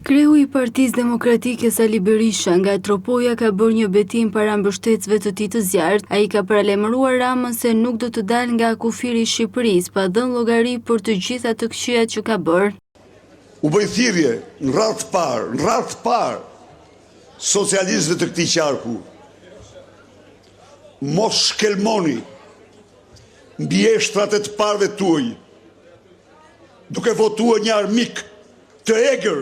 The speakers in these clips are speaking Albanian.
Kreu i Partisë Demokratike Sali Berisha nga Tropoja ka bërë një betim para mbështetësve të tij të zjarrt. Ai ka paralajmëruar Ramën se nuk do të dalë nga kufiri i Shqipërisë pa dhënë llogari për të gjitha të këqijat që ka bërë. U bëj thirrje në radhë të parë socialistëve të këtij qarku. Mos shkelmoni mbjeshtrat e të parëve tuaj, duke votuar një armik të egër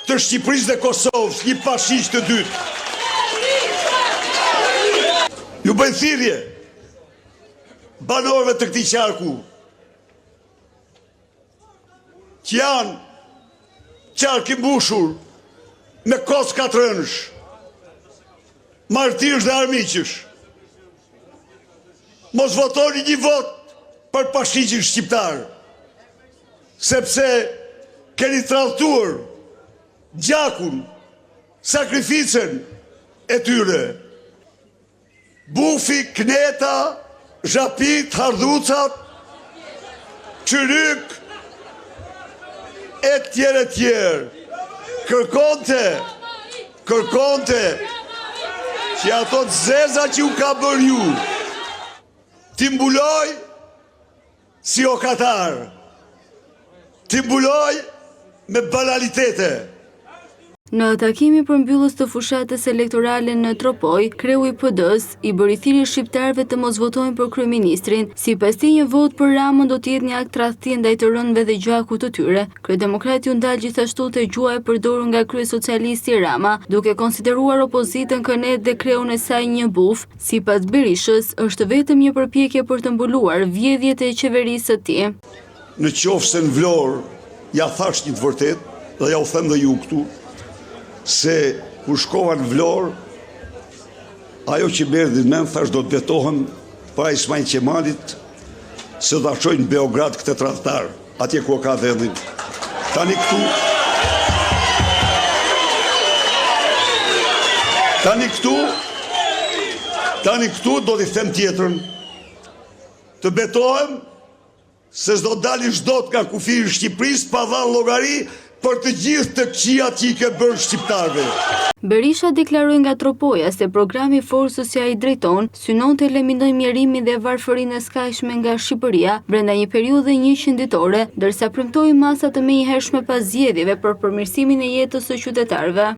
të Shqipërisë dhe Kosovës, një fascisht të dytë. Ju bëj thirrje banorëve të këtij qarku, që janë qark i mbushur me kocka të rënësh, martirësh dhe armiqësh. Mos votoni një vot për fascistin shqiptar, sepse keni tradhtuar gjakun, sakrificën e tyre. Bufi, kneta, zhapit, hardhucat, qyryk, e tjerë. Kërkonte që ato të zeza që u ka bërë ju, ti mbuloj si o katar, ti mbuloj me banalitete. Në takimin përmbyllës të fushatës elektorale në Tropoj, kreu i PD-s i bëri thirrje shqiptarëve të mos votojnë për kryeministrin. Sipas tij, një vot për Ramën do të jetë një akt tradhtie ndaj të rënëve dhe gjakut të tyre. Kryedemokrati u ndal gjithashtu te gjuha e përdorur nga kryesocialisti Rama, duke konsideruar opozitën kënet dhe kreun e saj një buf. Sipas Berishës, është vetëm një përpjekje për të mbuluar vjedhjet e qeverisë së tij. Në qoftë se në Vlorë ja thash një të vërtet, dhe ja u them dhe ju këtu, se kur shkova në Vlorë, ajo që më erdhi në mend, thash do të vetohem para Ismail Qemalit, se do ta çojnë në Beograd këtë tradhtar, atje ku ka vendin. Tani këtu do t'i them tjetrën, të betohem se s'do dalin çdot nga kufiri i Shqipërisë pa dhënë llogari për të gjithë të këqijat që i ke bërë shqiptarëve. Berisha deklaroi nga Tropoja se programi Forcës së ai drejton synon të eliminojë mjerimin dhe varfërinë e skajshme nga Shqipëria brenda një periudhe 100 ditore, ndërsa premtoi masa të menjëhershme pas zgjedhjeve për përmirësimin e jetës së qytetarëve.